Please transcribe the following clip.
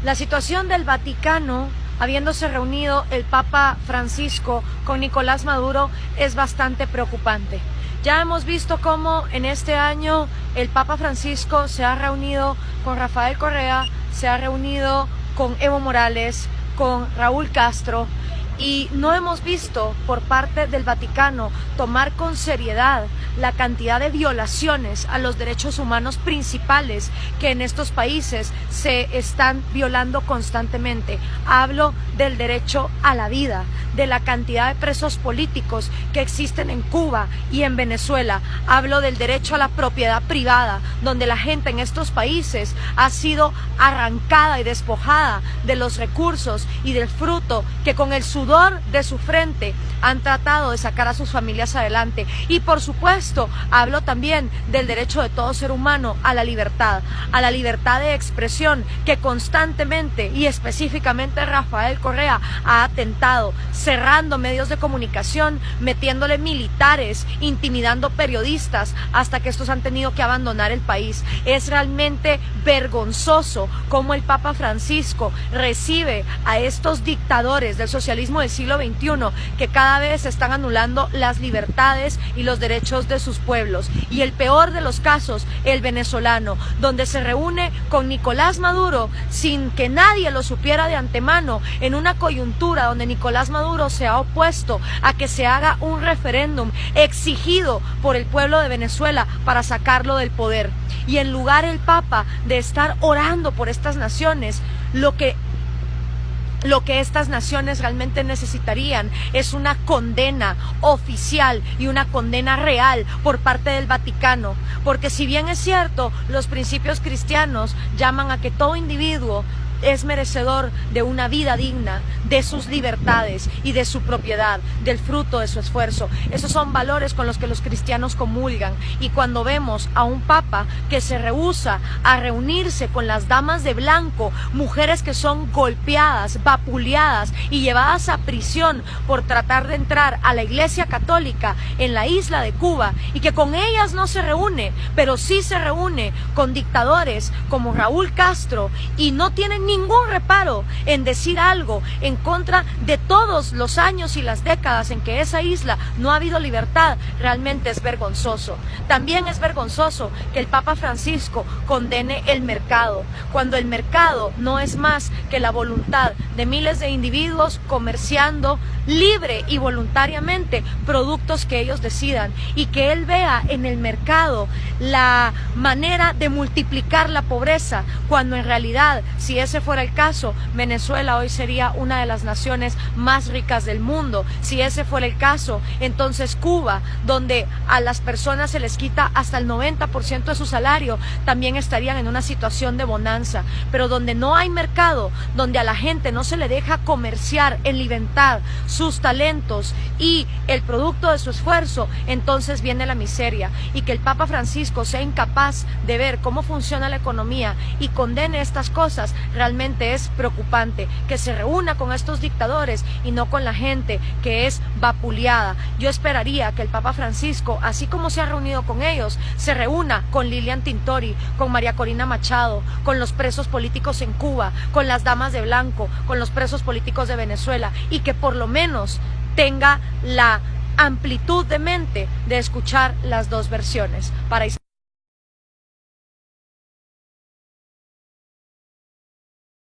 La situación del Vaticano, habiéndose reunido el Papa Francisco con Nicolás Maduro, es bastante preocupante. Ya hemos visto cómo en este año el Papa Francisco se ha reunido con Rafael Correa, se ha reunido con Evo Morales, con Raúl Castro, y no hemos visto por parte del Vaticano tomar con seriedad la cantidad de violaciones a los derechos humanos principales que en estos países se están violando constantemente. Hablo del derecho a la vida, de la cantidad de presos políticos que existen en Cuba y en Venezuela. Hablo del derecho a la propiedad privada, donde la gente en estos países ha sido arrancada y despojada de los recursos y del fruto que con el sudor de su frente han tratado de sacar a sus familias adelante. Y por supuesto hablo también del derecho de todo ser humano a la libertad de expresión, que constantemente y específicamente Rafael Correa ha atentado, cerrando medios de comunicación, metiéndole militares, intimidando periodistas hasta que estos han tenido que abandonar el país. Es realmente vergonzoso cómo el Papa Francisco recibe a estos dictadores del socialismo del siglo XXI, que cada vez están anulando las libertades y los derechos de sus pueblos. Y el peor de los casos, el venezolano, donde se reúne con Nicolás Maduro sin que nadie lo supiera de antemano, en una coyuntura donde Nicolás Maduro se ha opuesto a que se haga un referéndum exigido por el pueblo de Venezuela para sacarlo del poder. Y en lugar el Papa de estar orando por estas naciones, lo que estas naciones realmente necesitarían es una condena oficial y una condena real por parte del Vaticano, porque si bien es cierto, los principios cristianos llaman a que todo individuo es merecedor de una vida digna, de sus libertades y de su propiedad, del fruto de su esfuerzo. Esos son valores con los que los cristianos comulgan. Y cuando vemos a un papa que se rehúsa a reunirse con las damas de blanco, mujeres que son golpeadas, vapuleadas y llevadas a prisión por tratar de entrar a la Iglesia Católica en la isla de Cuba, y que con ellas no se reúne, pero sí se reúne con dictadores como Raúl Castro, y no tienen ningún reparo en decir algo en contra de todos los años y las décadas en que esa isla no ha habido libertad, realmente es vergonzoso. También es vergonzoso que el Papa Francisco condene el mercado, cuando el mercado no es más que la voluntad de miles de individuos comerciando libre y voluntariamente productos que ellos decidan, y que él vea en el mercado la manera de multiplicar la pobreza, cuando en realidad, si ese fuera el caso, Venezuela hoy sería una de las naciones más ricas del mundo. Si ese fuera el caso, entonces Cuba, donde a las personas se les quita hasta el 90% de su salario, también estarían en una situación de bonanza. Pero donde no hay mercado, donde a la gente no se le deja comerciar en libertad sus talentos y el producto de su esfuerzo, entonces viene la miseria. Y que el Papa Francisco sea incapaz de ver cómo funciona la economía y condene estas cosas, realmente es preocupante. Que se reúna con estos dictadores y no con la gente que es vapuleada. Yo esperaría que el Papa Francisco, así como se ha reunido con ellos, se reúna con Lilian Tintori, con María Corina Machado, con los presos políticos en Cuba, con las damas de blanco, con los presos políticos de Venezuela, y que por lo menos tenga la amplitud de mente de escuchar las dos versiones. Para